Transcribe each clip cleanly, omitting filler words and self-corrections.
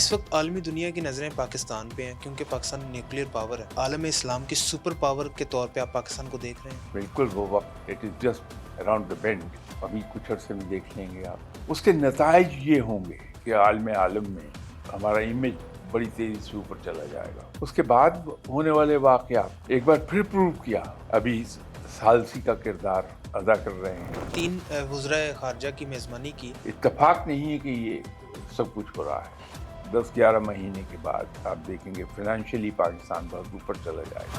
اس وقت عالمی دنیا کی نظریں پاکستان پہ ہیں کیونکہ پاکستان نیوکلیئر پاور ہے. عالم اسلام کی سپر پاور کے طور پہ آپ پاکستان کو دیکھ رہے ہیں. بالکل وہ وقت it is just around the band. ابھی کچھ عرصے میں دیکھ لیں گے آپ. اس کے نتائج یہ ہوں گے کہ عالم میں ہمارا امیج بڑی تیزی سے اوپر چلا جائے گا. اس کے بعد ہونے والے واقعات ایک بار پھر پروو کیا ابھی ثالثی کا کردار ادا کر رہے ہیں. 3 وزرائے خارجہ کی میزبانی کی. اتفاق نہیں ہے کہ یہ سب کچھ ہو رہا ہے. 10-11 مہینے کے بعد آپ دیکھیں گے فائنینشلی پاکستان بہت اوپر چلا جائے گا.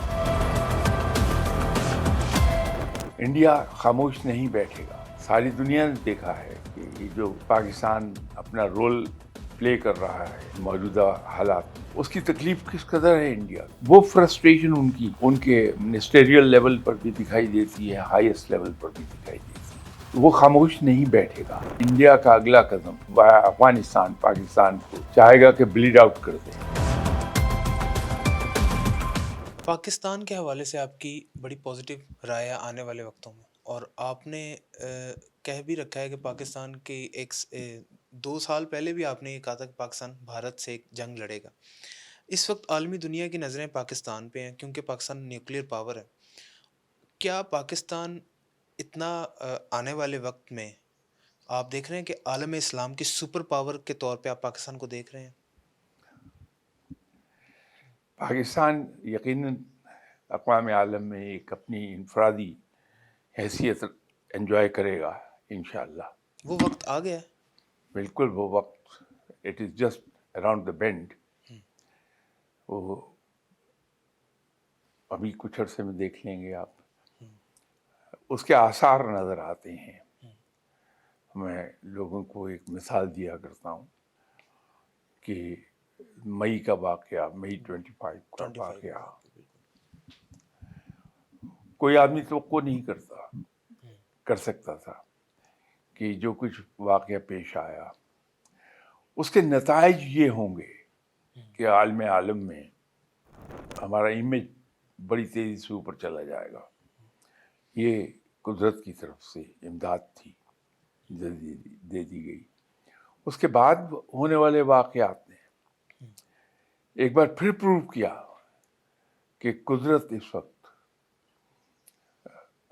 انڈیا خاموش نہیں بیٹھے گا. ساری دنیا نے دیکھا ہے کہ یہ جو پاکستان اپنا رول پلے کر رہا ہے موجودہ حالات میں، اس کی تکلیف کس قدر ہے انڈیا. وہ فرسٹریشن ان کے منسٹریل لیول پر بھی دکھائی دیتی ہے، ہائیسٹ لیول پر بھی دکھائی دیتی ہے. وہ خاموش نہیں بیٹھے گا. انڈیا کا اگلا قدم افغانستان پاکستان کو چاہے گا کہ بلیڈ آؤٹ کر دے. پاکستان کے حوالے سے آپ کی بڑی پازیٹیو رائے ہے آنے والے وقتوں میں، اور آپ نے کہہ بھی رکھا ہے کہ پاکستان کی 2 سال پہلے بھی آپ نے یہ کہا تھا کہ پاکستان بھارت سے ایک جنگ لڑے گا. اس وقت عالمی دنیا کی نظریں پاکستان پہ ہیں کیونکہ پاکستان نیوکلیئر پاور ہے. کیا پاکستان اتنا آنے والے وقت میں آپ دیکھ رہے ہیں کہ عالم اسلام کی سپر پاور کے طور پہ آپ پاکستان کو دیکھ رہے ہیں؟ پاکستان یقیناً اقوام عالم میں ایک اپنی انفرادی حیثیت انجوائے کرے گا انشاءاللہ. وہ وقت آ گیا ہے. بالکل وہ وقت it is just around the band. وہ ابھی کچھ عرصے میں دیکھ لیں گے آپ. اس کے آثار نظر آتے ہیں. میں لوگوں کو ایک مثال دیا کرتا ہوں کہ مئی کا واقعہ، مئی 25 کا 25 واقعہ کوئی آدمی توقع نہیں کر سکتا تھا کہ جو کچھ واقعہ پیش آیا اس کے نتائج یہ ہوں گے کہ عالم میں ہمارا امیج بڑی تیزی سے اوپر چلا جائے گا. یہ قدرت کی طرف سے امداد تھی، دے دی گئی. اس کے بعد ہونے والے واقعات نے ایک بار پھر پروو کیا کہ قدرت اس وقت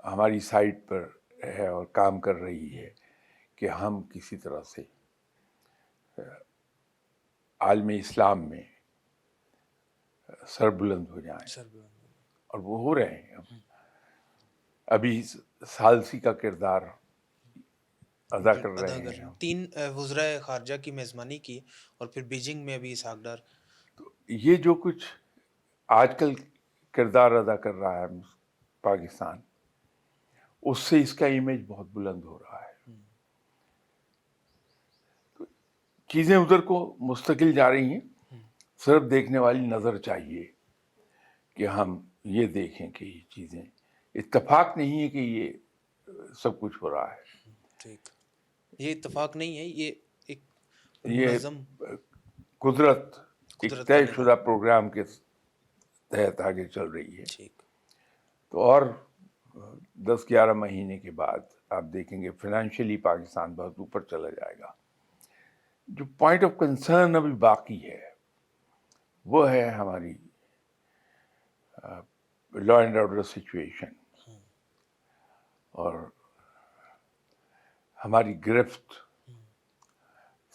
ہماری سائڈ پر ہے اور کام کر رہی ہے کہ ہم کسی طرح سے عالم اسلام میں سربلند ہو جائیں. اور وہ ہو رہے ہیں. ابھی ثالثی کا کردار ادا کر رہے ہیں. 3 وزرائے خارجہ کی میزبانی کی اور پھر بیجنگ میں ابھی اسحاق ڈار. تو یہ جو کچھ آج کل کردار ادا کر رہا ہے پاکستان، اس سے اس کا امیج بہت بلند ہو رہا ہے. تو چیزیں ادھر کو مستقل جا رہی ہیں. صرف دیکھنے والی نظر چاہیے کہ ہم یہ دیکھیں کہ یہ چیزیں اتفاق نہیں ہے کہ یہ سب کچھ ہو رہا ہے. ٹھیک، یہ اتفاق نہیں ہے، یہ ایک یہ منظم قدرت ایک قدرت طے کا شدہ پروگرام کے تحت آگے چل رہی ہے. ٹھیک. تو اور 10-11 مہینے کے بعد آپ دیکھیں گے فائنینشلی پاکستان بہت اوپر چلا جائے گا. جو پوائنٹ آف کنسرن ابھی باقی ہے وہ ہے ہماری لا اینڈ آرڈر سچویشن اور ہماری گرفت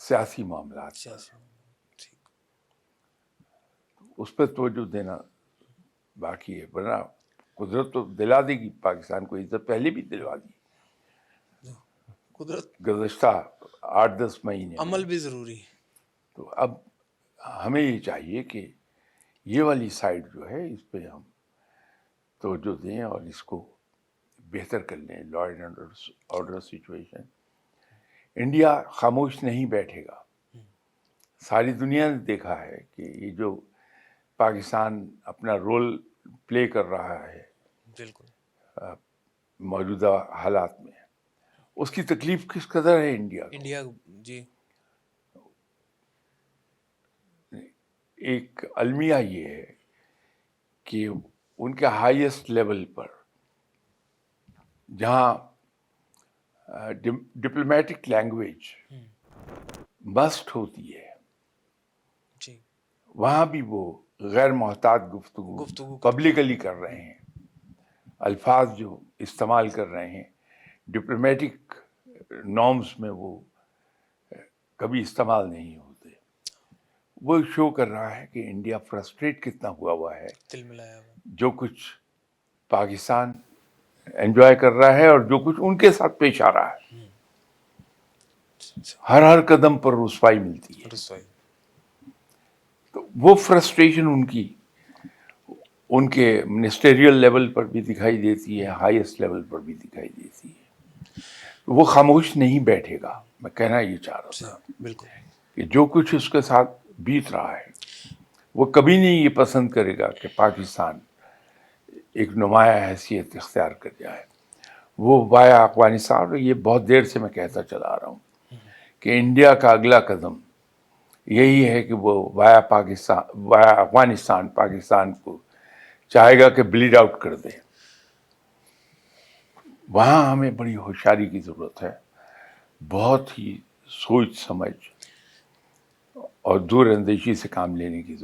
سیاسی معاملات پر. ٹھیک. اس پہ توجہ دینا باقی ہے، ورنہ قدرت تو دلا دے گی پاکستان کو. عزت پہلے بھی دلوا دی قدرت، گزشتہ 8-10 مہینے عمل بھی ضروری. تو اب ہمیں یہ چاہیے کہ یہ والی سائڈ جو ہے اس پہ ہم توجہ دیں اور اس کو بہتر کر لیں. Law and order situation. India خاموش نہیں بیٹھے گا. ساری دنیا نے دیکھا ہے کہ یہ جو پاکستان اپنا رول پلے کر رہا ہے بالکل موجودہ حالات میں، اس کی تکلیف کس قدر ہے انڈیا. جی. ایک المیہ یہ ہے کہ ان کے ہائیسٹ لیول پر جہاں ڈپلومیٹک لینگویج مسٹ ہوتی ہے، وہاں بھی وہ غیر محتاط گفتگو پبلکلی کر رہے ہیں، الفاظ جو استعمال کر رہے ہیں ڈپلومیٹک نارمز میں وہ کبھی استعمال نہیں ہوتے. وہ شو کر رہا ہے کہ انڈیا فرسٹریٹ کتنا ہوا ہے، دل ملایا ہوا. جو کچھ پاکستان انجوائے کر رہا ہے اور جو کچھ ان کے ساتھ پیش آ رہا ہے. ہر قدم پر رسوائی ملتی ہے. رسوائی. تو وہ فرسٹریشن ان کے منسٹریل لیول پر بھی دکھائی دیتی ہے، ہائیسٹ لیول پر بھی دکھائی دیتی ہے. وہ خاموش نہیں بیٹھے گا. میں کہنا یہ چاہ رہا تھا بالکل کہ جو کچھ اس کے ساتھ بیت رہا ہے وہ کبھی نہیں یہ پسند کرے گا کہ پاکستان ایک نمایاں حیثیت اختیار کر جائے. وہ وایا افغانستان، اور یہ بہت دیر سے میں کہتا چلا آ رہا ہوں کہ انڈیا کا اگلا قدم یہی ہے کہ وہ وایا افغانستان پاکستان کو چاہے گا کہ بلیڈ آؤٹ کر دے. وہاں ہمیں بڑی ہوشیاری کی ضرورت ہے، بہت ہی سوچ سمجھ اور دور اندیشی سے کام لینے کی ضرورت